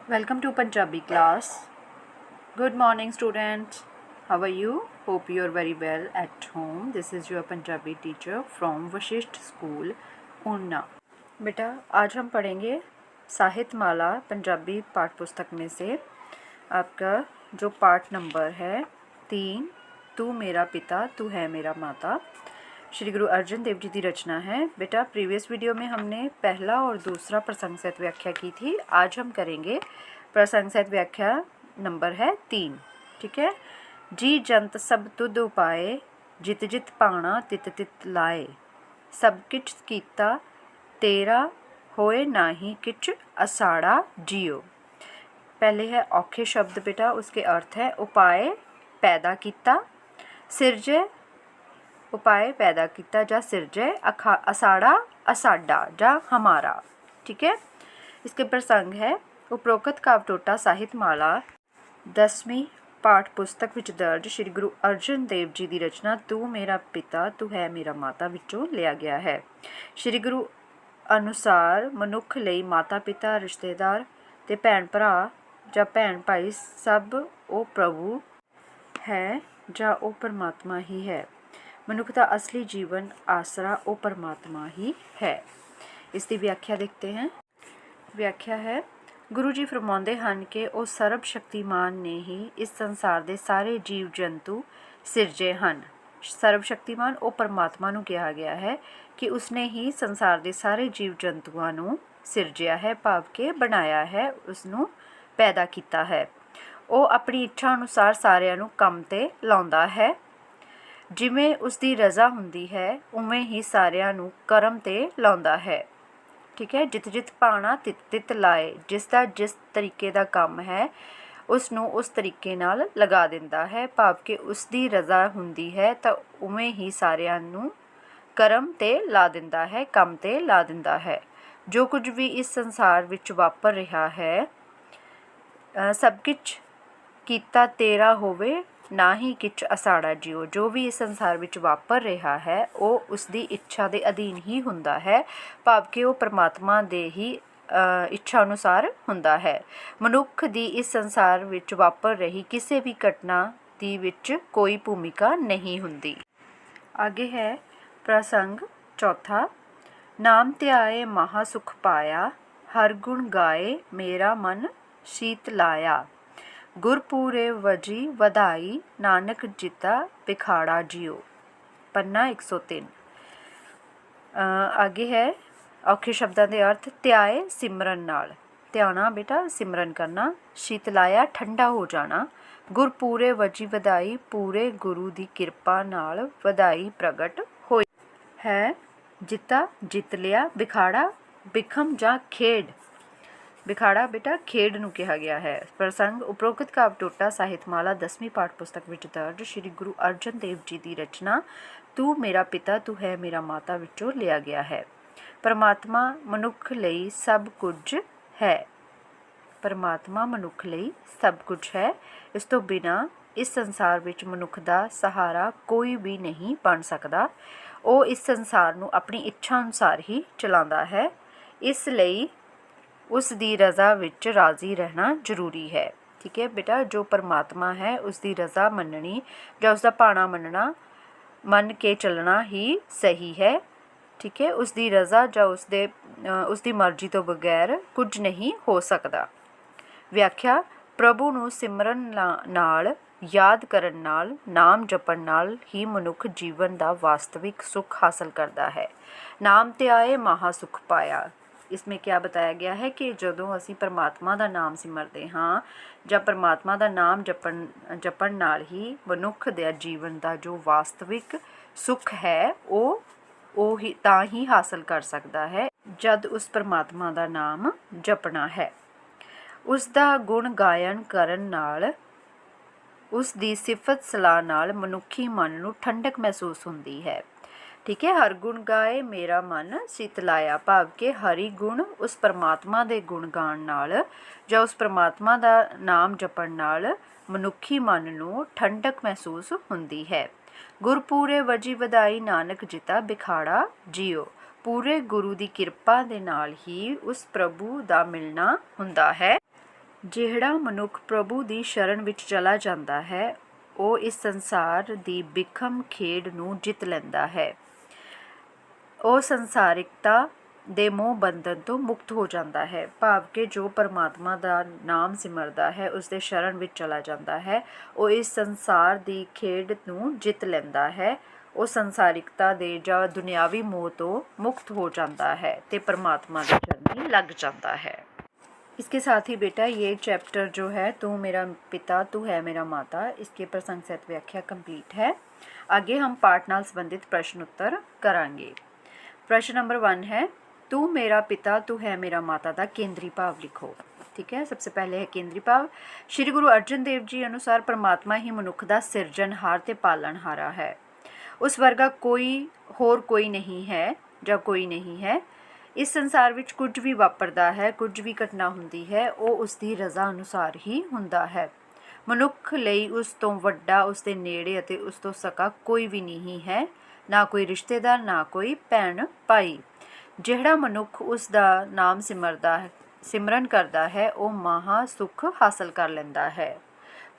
Welcome to Punjabi class. Good morning students. How are you? Hope you are very well at home. This is your Punjabi teacher from Vashisht School, Unna. बेटा आज हम पढ़ेंगे साहित्य माला पंजाबी पाठ पुस्तक में से आपका जो पाठ नंबर है 3, तू मेरा पिता तू है मेरा माता, श्री गुरु अर्जन देव जी की रचना है। बेटा प्रीवियस वीडियो में हमने पहला और दूसरा प्रसंग सहित व्याख्या की थी। आज हम करेंगे प्रसंग सहित व्याख्या नंबर है 3। ठीक है। जी जंत सब तुद उपाए, जित जित पाना तित तित लाए, सब किच कीता तेरा होए नाही किच असाड़ा जियो। पहले है औखे शब्द बेटा, उसके अर्थ है उपाय पैदा किता, सिरजे उपाय पैदा किया जा सिरजय, असाड़ा असाडा जा हमारा। ठीक है। इसके प्रसंग है उपरोक्त काव्यटोटा साहित्य माला 10वीं पाठ पुस्तक विच दर्ज श्री गुरु अर्जन देव जी की रचना तू मेरा पिता तू है मेरा माता विचों लिया गया है। श्री गुरु अनुसार मनुख लई माता पिता रिश्तेदार ते भैन भरा जां भैन भाई सब वो प्रभु है जां वो परमात्मा ही है। मनुख का असली जीवन आसरा वो परमात्मा ही है। इसकी व्याख्या देखते हैं। व्याख्या है गुरु जी फरमाते हैं कि वो सर्व शक्तिमान ने ही इस संसार के सारे जीव जंतु सिरजे हैं। सर्व शक्तिमान वो परमात्मा नूं कहा गया है कि उसने ही संसार के सारे जीव जंतुओं नूं सिरजिया है, भाव के बनाया है, उसनूं पैदा किया है। वो अपनी इच्छा अनुसार सारिਆਂ ਨੂੰ ਕੰਮ ਤੇ ਲਾਉਂਦਾ है। जिमें उसकी रज़ा हुंदी है उवें ही सारिਆਂ ਨੂੰ करम ते लाਉਂਦਾ है। ठीक है। जित जित पाना तित तित लाए, जिसका जिस तरीके का काम है उसनों उस तरीके नाल लगा दिंदा है, भाव कि उसकी रज़ा हुंदी है तो उवें ही सारिਆਂ ਨੂੰ करम ते ला दिंदा है, काम ते ला दिंदा है। जो कुछ भी इस संसार विच वापर रहा है सब कुछ कीता तेरा होवे ना ही किच असाड़ा जियो। जो भी इस संसार विच वापर रहा है वो उसकी इच्छा के अधीन ही हुंदा है, भाव कि वो परमात्मा दे ही इच्छा अनुसार हुंदा है। मनुख दी इस संसार विच वापर रही किसी भी घटना दी विच कोई भूमिका नहीं हुंदी। आगे है प्रसंग चौथा। नाम त्याए महा सुख पाया, हर गुण गाए मेरा मन शीत लाया, गुरपूरे वजी वधाई नानक जिता बिखाड़ा जियो। पन्ना 103। आगे है औखे शब्दों के अर्थ। त्याए सिमरन नाल, त्याना बेटा सिमरन करना, शीतलाया ठंडा हो जाना, गुरपूरे वजी वधाई पूरे गुरु की किरपा नाल वधाई प्रगट होई है, जिता जित लिया, बिखाड़ा बिखम जा खेड, बिखाड़ा बेटा खेड नूं कहा गया है। प्रसंग उपरोक्त काव्यटोटा साहित्यमाला 10वीं पाठ पुस्तक विच दर्ज श्री गुरु अर्जन देव जी की रचना तू मेरा पिता तू है मेरा माता विचों लिया गया है। परमात्मा मनुख लई सब कुछ है, परमात्मा मनुख लई सब कुछ है। इस तो बिना इस संसार विच मनुख का सहारा कोई भी नहीं बन सकता। वो इस संसार नूं अपनी इच्छा अनुसार ही चलाता है, इसलिए उसकी रज़ा विच राज़ी रहना जरूरी है। ठीक है बेटा। जो परमात्मा है उसकी रज़ा मननी या उसका भाणा मनना मन के चलना ही सही है। ठीक है। उसकी रज़ा या उसकी मर्जी तो बगैर कुछ नहीं हो सकता। व्याख्या प्रभु नूं सिमरन नाल याद करन नाल नाम जपन नाल ही मनुख जीवन का वास्तविक सुख हासिल करता है। नाम ते आए महा सुख पाया। इसमें क्या बताया गया है कि जदों असी परमात्मा का नाम सिमरते हाँ ਜਾਂ परमात्मा का नाम जपन नाल ही मनुख दे जीवन का जो वास्तविक सुख है वो ही तां ही हासिल कर सकता है जद उस परमात्मा का नाम जपना है। उसका गुण गायन करन नाल उसकी सिफत सलाह नाल मनुखी मन नूं ठंडक महसूस हुंदी है। ठीक है। हर गुण गाए मेरा मन शीतलाया, भाव के हरि गुण उस परमात्मा के गुण गाण नाल या उस परमात्मा का नाम जपण नाल मनुखी मन नूं ठंडक महसूस हुंदी है। गुरपूरे वजी वधाई नानक जिता बिखाड़ा जियो। पूरे गुरु की किरपा दे नाल ही उस प्रभु का मिलना हुंदा है। ਜਿਹੜਾ ਮਨੁੱਖ ਪ੍ਰਭੂ ਦੀ ਸ਼ਰਨ ਵਿੱਚ ਚਲਾ ਜਾਂਦਾ ਹੈ ਉਹ ਇਸ ਸੰਸਾਰ ਦੀ ਬਿਖਮ ਖੇਡ ਨੂੰ ਜਿੱਤ ਲੈਂਦਾ ਹੈ। ਉਹ ਸੰਸਾਰਿਕਤਾ ਦੇ ਮੋਹ ਬੰਧਨ ਤੋਂ ਮੁਕਤ ਹੋ ਜਾਂਦਾ ਹੈ। ਭਾਵ ਕਿ ਜੋ ਪਰਮਾਤਮਾ ਦਾ ਨਾਮ ਸਿਮਰਦਾ ਹੈ, ਉਸ ਦੇ ਸ਼ਰਨ ਵਿੱਚ ਚਲਾ ਜਾਂਦਾ ਹੈ, ਉਹ ਇਸ ਸੰਸਾਰ ਦੀ ਖੇਡ ਨੂੰ ਜਿੱਤ ਲੈਂਦਾ ਹੈ। ਉਹ ਸੰਸਾਰਿਕਤਾ ਦੇ ਜਾਂ ਦੁਨਿਆਵੀ ਮੋਹ ਤੋਂ ਮੁਕਤ ਹੋ जाता है ਤੇ परमात्मा के चरणी लग जाता है। इसके साथ ही बेटा ये चैप्टर जो है तू मेरा पिता तू है मेरा माता, इसके प्रसंग सहित व्याख्या कंप्लीट है। आगे हम पाठ नाल संबंधित प्रश्न उत्तर करांगे। प्रश्न नंबर 1 है तू मेरा पिता तू है मेरा माता का केंद्री भाव लिखो। ठीक है, सबसे पहले है केंद्री भाव। श्री गुरु अर्जन देव जी अनुसार परमात्मा ही मनुख का सिरजनहार ते पालनहारा है। उस वर्गा कोई होर कोई नहीं है ਜਾਂ ਕੋਈ ਨਹੀਂ ਹੈ। ਇਸ ਸੰਸਾਰ ਵਿੱਚ ਕੁਝ ਵੀ ਵਾਪਰਦਾ ਹੈ, ਕੁਝ ਵੀ ਘਟਨਾ ਹੁੰਦੀ ਹੈ, ਉਹ ਉਸ ਦੀ ਰਜ਼ਾ ਅਨੁਸਾਰ ਹੀ ਹੁੰਦਾ ਹੈ। ਮਨੁੱਖ ਲਈ ਉਸ ਤੋਂ ਵੱਡਾ, ਉਸ ਦੇ ਨੇੜੇ ਅਤੇ ਉਸ ਤੋਂ ਸਕਾ ਕੋਈ ਵੀ ਨਹੀਂ ਹੈ, ਨਾ ਕੋਈ ਰਿਸ਼ਤੇਦਾਰ, ਨਾ ਕੋਈ ਭੈਣ ਭਾਈ। ਜਿਹੜਾ ਮਨੁੱਖ ਉਸ ਦਾ ਨਾਮ ਸਿਮਰਨ ਕਰਦਾ ਹੈ ਉਹ ਮਹਾ ਸੁੱਖ ਹਾਸਲ ਕਰ ਲੈਂਦਾ ਹੈ।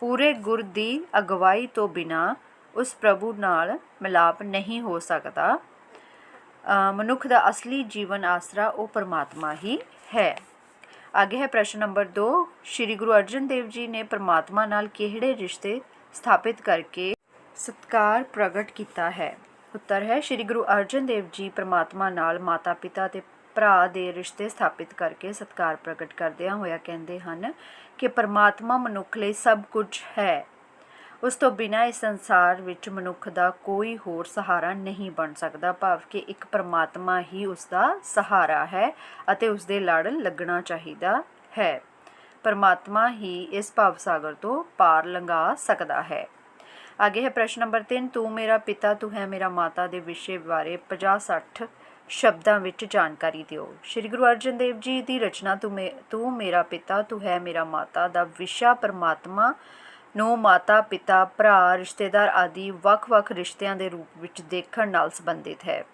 ਪੂਰੇ ਗੁਰ ਦੀ ਅਗਵਾਈ ਤੋਂ ਬਿਨਾਂ ਉਸ ਪ੍ਰਭੂ ਨਾਲ ਮਿਲਾਪ ਨਹੀਂ ਹੋ ਸਕਦਾ। मनुख का असली जीवन आसरा वो परमात्मा ही है। आगे है प्रश्न नंबर 2 श्री गुरु अर्जन देव जी ने परमात्मा नाल किहड़े रिश्ते स्थापित करके सत्कार प्रगट किया है। उत्तर है श्री गुरु अर्जन देव जी परमात्मा नाल माता पिता ते भरा दे रिश्ते स्थापित करके सत्कार प्रगट करदियां होया कहंदे हन कि परमात्मा मनुख लई सब कुछ है। ਉਸ ਤੋਂ ਬਿਨਾਂ ਇਸ ਸੰਸਾਰ ਵਿੱਚ ਮਨੁੱਖ ਦਾ ਕੋਈ ਹੋਰ ਸਹਾਰਾ ਨਹੀਂ ਬਣ ਸਕਦਾ। ਭਾਵ ਕਿ ਇੱਕ ਪਰਮਾਤਮਾ ਹੀ ਉਸ ਦਾ ਸਹਾਰਾ ਹੈ ਅਤੇ ਉਸ ਦੇ ਲੜ ਲੱਗਣਾ ਚਾਹੀਦਾ ਹੈ। ਪਰਮਾਤਮਾ ਹੀ ਇਸ ਭਵ ਸਾਗਰ ਤੋਂ ਪਾਰ ਲੰਘਾ ਸਕਦਾ ਹੈ। ਅੱਗੇ ਹੈ ਪ੍ਰਸ਼ਨ ਨੰਬਰ 3 ਤੂੰ ਮੇਰਾ ਪਿਤਾ ਤੂੰ ਹੈ ਮੇਰਾ ਮਾਤਾ ਦੇ ਵਿਸ਼ੇ ਬਾਰੇ 50-60 ਸ਼ਬਦਾਂ ਵਿੱਚ ਜਾਣਕਾਰੀ ਦਿਓ। ਸ਼੍ਰੀ ਗੁਰੂ ਅਰਜਨ ਦੇਵ ਜੀ ਦੀ ਰਚਨਾ ਤੂੰ ਮੇਰਾ ਪਿਤਾ ਤੂੰ ਹੈ ਮੇਰਾ ਮਾਤਾ ਦਾ ਵਿਸ਼ਾ ਪਰਮਾਤਮਾ ਨੂੰ ਮਾਤਾ ਪਿਤਾ ਭਰਾ ਰਿਸ਼ਤੇਦਾਰ ਆਦਿ ਵੱਖ-ਵੱਖ ਰਿਸ਼ਤਿਆਂ ਦੇ ਰੂਪ ਵਿੱਚ ਦੇਖਣ ਨਾਲ ਸੰਬੰਧਿਤ ਹੈ।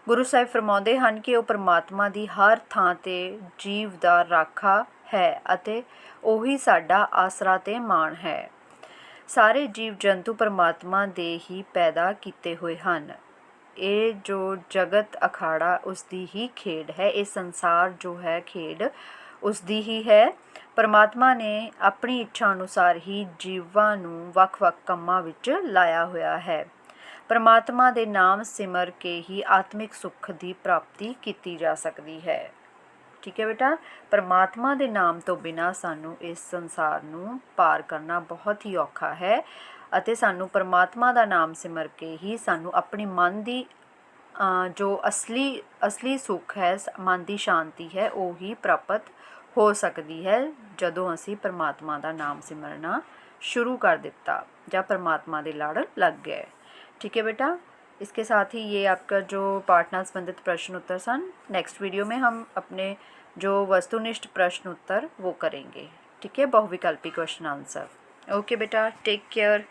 ਗੁਰੂ ਸਾਹਿਬ ਫਰਮਾਉਂਦੇ ਹਨ ਕਿ ਉਹ ਪਰਮਾਤਮਾ ਦੀ ਹਰ ਥਾਂ ਤੇ ਜੀਵ ਦਾ ਰਾਖਾ ਹੈ ਅਤੇ ਉਹੀ ਸਾਡਾ ਆਸਰਾ ਤੇ ਮਾਣ ਹੈ। ਸਾਰੇ ਜੀਵ ਜੰਤੂ ਪਰਮਾਤਮਾ ਦੇ ਹੀ ਪੈਦਾ ਕੀਤੇ ਹੋਏ ਹਨ। ਇਹ ਜੋ ਜਗਤ ਅਖਾੜਾ ਉਸ ਦੀ ਹੀ ਖੇਡ ਹੈ। ਇਹ ਸੰਸਾਰ ਜੋ ਹੈ ਖੇਡ ਉਸ ਦੀ ਹੀ ਹੈ। ਪਰਮਾਤਮਾ ਨੇ ਆਪਣੀ ਇੱਛਾ ਅਨੁਸਾਰ ਹੀ ਜੀਵਾਂ ਨੂੰ ਵੱਖ-ਵੱਖ ਕੰਮਾਂ ਵਿੱਚ ਲਾਇਆ ਹੋਇਆ ਹੈ। ਪਰਮਾਤਮਾ ਦੇ ਨਾਮ ਸਿਮਰ ਕੇ ਹੀ ਆਤਮਿਕ ਸੁੱਖ ਦੀ ਪ੍ਰਾਪਤੀ ਕੀਤੀ ਜਾ ਸਕਦੀ ਹੈ। ਠੀਕ ਹੈ ਬੇਟਾ, ਪਰਮਾਤਮਾ ਦੇ ਨਾਮ ਤੋਂ ਬਿਨਾਂ ਸਾਨੂੰ ਇਸ ਸੰਸਾਰ ਨੂੰ ਪਾਰ ਕਰਨਾ ਬਹੁਤ ਹੀ ਔਖਾ ਹੈ ਅਤੇ ਸਾਨੂੰ ਪਰਮਾਤਮਾ ਦਾ ਨਾਮ ਸਿਮਰ ਕੇ ਹੀ ਸਾਨੂੰ ਆਪਣੀ ਮਨ ਦੀ ਜੋ ਅਸਲੀ ਸੁੱਖ ਹੈ, ਮਨ ਦੀ ਸ਼ਾਂਤੀ ਹੈ, ਉਹ ਹੀ ਪ੍ਰਾਪਤ ਹੋ ਸਕਦੀ ਹੈ ਜਦੋਂ ਅਸੀਂ परमात्मा ਦਾ ਨਾਮ ਸਿਮਰਨਾ शुरू कर ਦਿੱਤਾ ਜਾਂ परमात्मा ਦੇ लड़ लग गए। ठीक है बेटा, इसके साथ ही ये आपका जो पाठ नाल संबंधित प्रश्न उत्तर सन। नेक्स्ट वीडियो में हम अपने जो वस्तुनिष्ठ प्रश्न उत्तर वो करेंगे। ठीक है, बहुविकल्पी क्वेश्चन आंसर। ओके बेटा, टेक केयर।